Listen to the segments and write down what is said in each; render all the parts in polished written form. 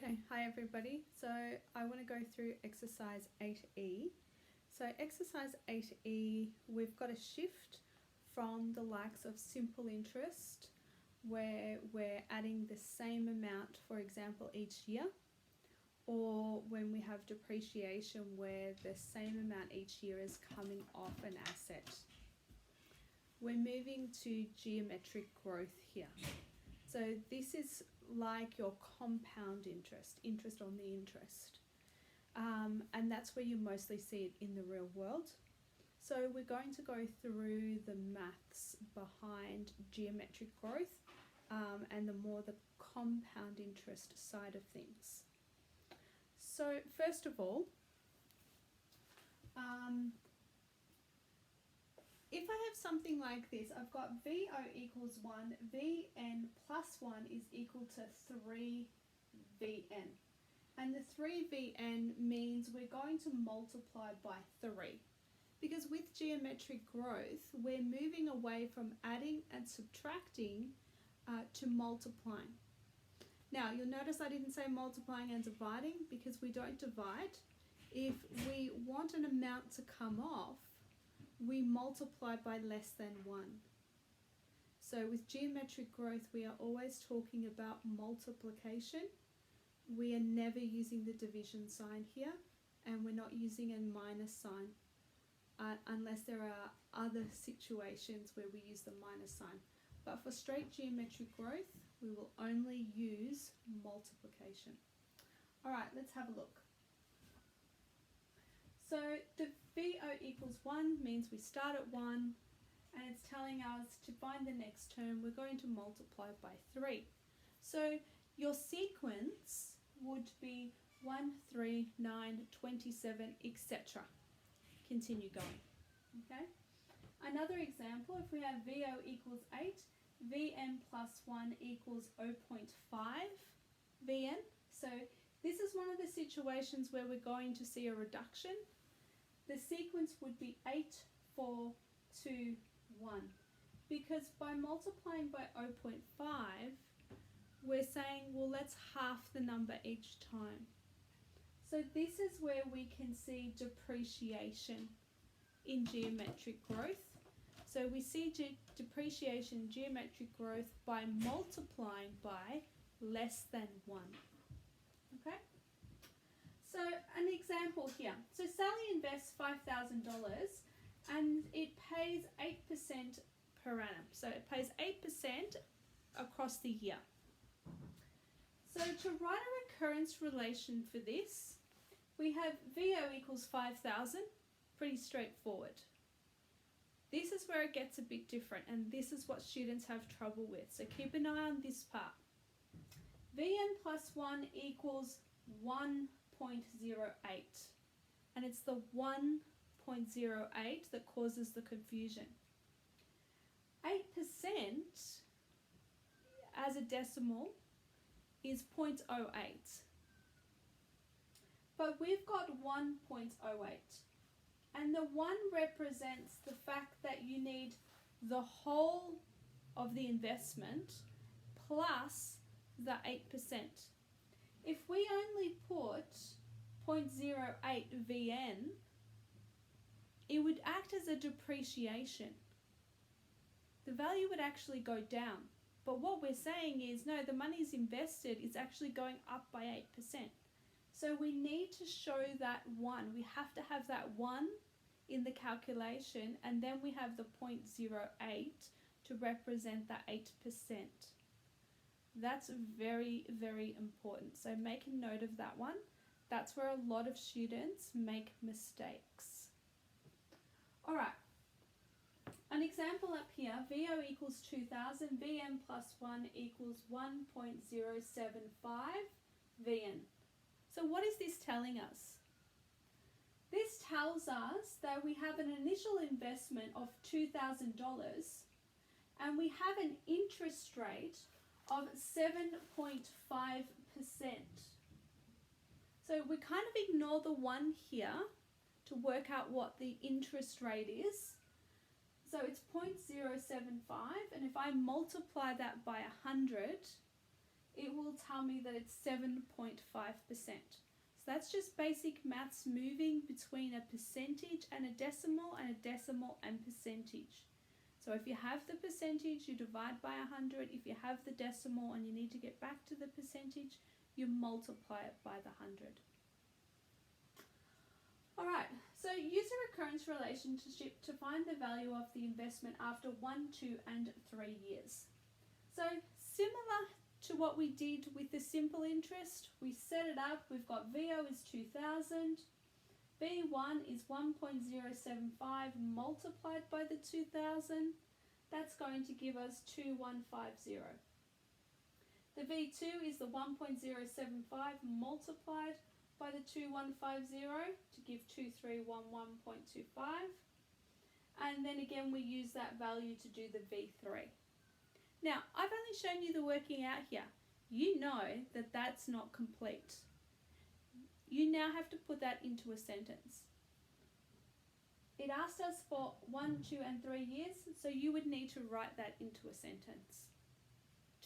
Okay, hi everybody. So I want to go through exercise 8E. So exercise 8E, we've got a shift from the likes of simple interest where we're adding the same amount, for example, each year, or when we have depreciation where the same amount each year is coming off an asset. We're moving to geometric growth here. So this is like your compound interest on the interest. And that's where you mostly see it in the real world. So we're going to go through the maths behind geometric growth and the compound interest side of things. So first of all, if I have something like this, I've got VO equals 1, Vn plus 1 is equal to 3Vn. And the 3Vn means we're going to multiply by 3. Because with geometric growth, we're moving away from adding and subtracting to multiplying. Now, you'll notice I didn't say multiplying and dividing because we don't divide. If we want an amount to come off, we multiply by less than 1. So with geometric growth, we are always talking about multiplication. We are never using the division sign here, and we're not using a minus sign unless there are other situations where we use the minus sign. But for straight geometric growth, we will only use multiplication. All right, let's have a look. So the VO equals 1 means we start at 1, and it's telling us to find the next term, we're going to multiply by 3. So your sequence would be 1, 3, 9, 27, etc. Continue going. Okay. Another example, if we have VO equals 8, Vn plus 1 equals 0.5 Vn. So this is one of the situations where we're going to see a reduction. The sequence would be 8, 4, 2, 1. Because by multiplying by 0.5, we're saying, well, let's half the number each time. So this is where we can see depreciation in geometric growth. So we see depreciation in geometric growth by multiplying by less than 1. Okay? So an example here. So Sally invests $5,000 and it pays 8% per annum. So it pays 8% across the year. So to write a recurrence relation for this, we have VO equals 5,000, pretty straightforward. This is where it gets a bit different, and this is what students have trouble with. So keep an eye on this part. Vn plus 1 equals 1.08, and it's the 1.08 that causes the confusion. 8% as a decimal is 0.08, but we've got 1.08, and the 1 represents the fact that you need the whole of the investment plus the 8%. If we only put 0.08 Vn, it would act as a depreciation. The value would actually go down. But what we're saying is, no, the money's invested is actually going up by 8%. So we need to show that 1. We have to have that 1 in the calculation, and then we have the 0.08 to represent that 8%. That's very, very important. So make a note of that one. That's where a lot of students make mistakes. All right. An example up here, VO equals 2,000, Vn plus 1 equals 1.075 Vn. So what is this telling us? This tells us that we have an initial investment of $2,000 and we have an interest rate of 7.5%. So we kind of ignore the 1 here to work out what the interest rate is. So it's 0.075, and if I multiply that by 100, it will will tell me that it's 7.5%. So that's just basic maths, moving between a percentage and a decimal and percentage. So if you have the percentage, you divide by 100. If you have the decimal and you need to get back to the percentage, you multiply it by the 100. Alright, so use a recurrence relationship to find the value of the investment after 1, 2 and 3 years. So similar to what we did with the simple interest, we set it up. We've got VO is 2000, V1 is 1.075 multiplied by the 2000. That's going to give us 2150. The V2 is the 1.075 multiplied by the 2150 to give 2311.25. And then again we use that value to do the V3. Now, I've only shown you the working out here. You know that that's not complete. You now have to put that into a sentence. It asked us for 1, 2 and 3 years, so you would need to write that into a sentence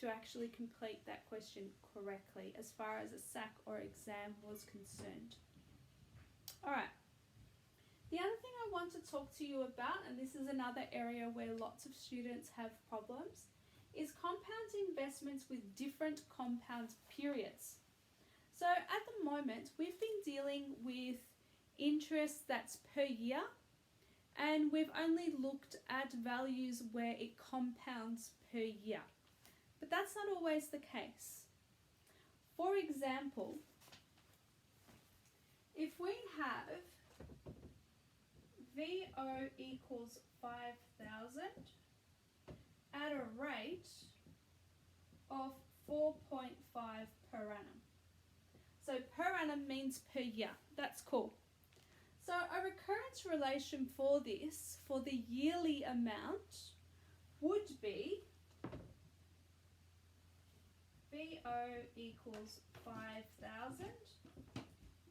to actually complete that question correctly as far as a SAC or exam was concerned. Alright, the other thing I want to talk to you about, and this is another area where lots of students have problems, is compound investments with different compound periods. So at the moment, we've been dealing with interest that's per year, and we've only looked at values where it compounds per year. But that's not always the case. For example, if we have VO equals 5,000 at a rate of 4.5 per annum. So per annum means per year. That's cool. So a recurrence relation for this, for the yearly amount, would be VO equals 5,000,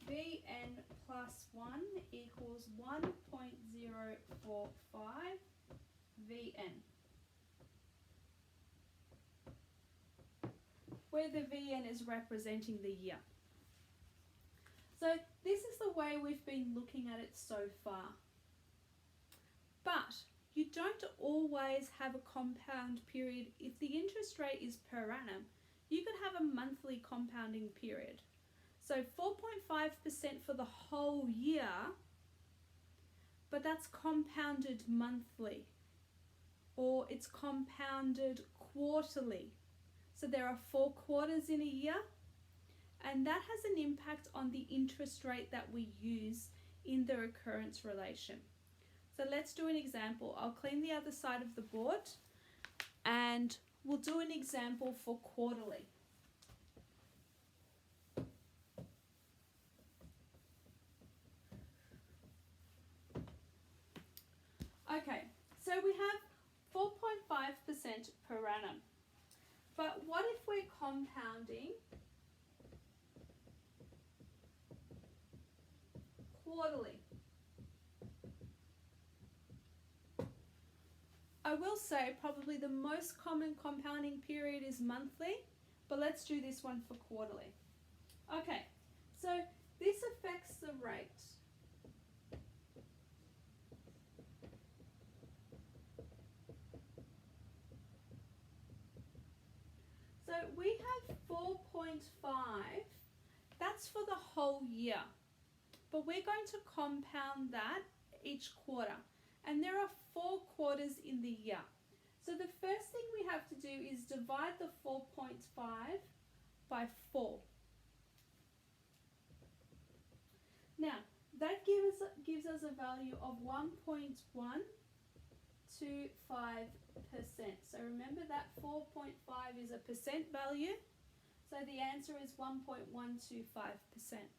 VN plus 1 equals 1.045 VN, where the VN is representing the year. So this is the way we've been looking at it so far. But you don't always have a compound period. If the interest rate is per annum, you could have a monthly compounding period. So 4.5% for the whole year, but that's compounded monthly, or it's compounded quarterly. So there are 4 quarters in a year, and that has an impact on the interest rate that we use in the recurrence relation. So let's do an example. I'll clean the other side of the board and we'll do an example for quarterly. Okay, so we have 4.5% per annum. But what if we're compounding quarterly? I will say probably the most common compounding period is monthly, but let's do this one for quarterly. Okay, so this affects the rate. So we have 4.5, that's for the whole year, but we're going to compound that each quarter. And there are 4 quarters in the year. So the first thing we have to do is divide the 4.5 by 4. Now, that gives us a value of 1.125%. So remember that 4.5 is a percent value. So the answer is 1.125%.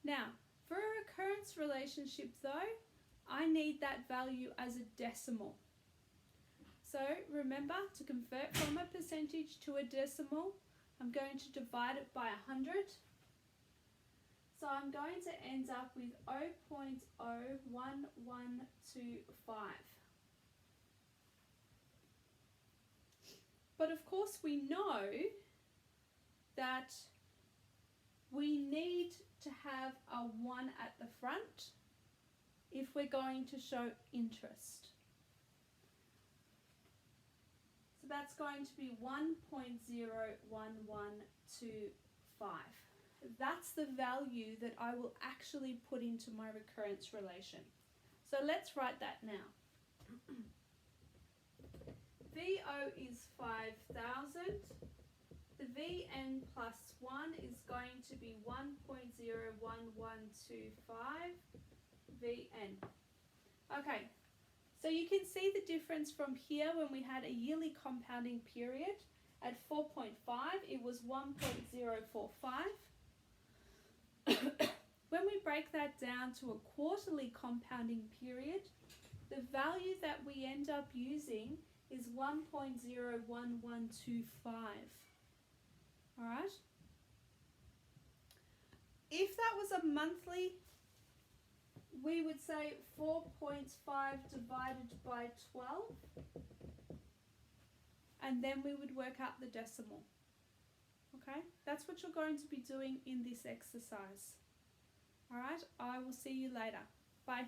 Now, for a recurrence relationship though, I need that value as a decimal. So remember, to convert from a percentage to a decimal, I'm going to divide it by 100. So I'm going to end up with 0.01125. But of course we know have a 1 at the front if we're going to show interest. So that's going to be 1.01125. That's the value that I will actually put into my recurrence relation. So let's write that now. VO is 5,000. The Vn plus 1 is going to be 1.01125 Vn. Okay, so you can see the difference from here when we had a yearly compounding period. At 4.5, it was 1.045. When we break that down to a quarterly compounding period, the value that we end up using is 1.01125. All right? If that was a monthly, we would say 4.5 divided by 12, and then we would work out the decimal. Okay? That's what you're going to be doing in this exercise. All right? I will see you later. Bye.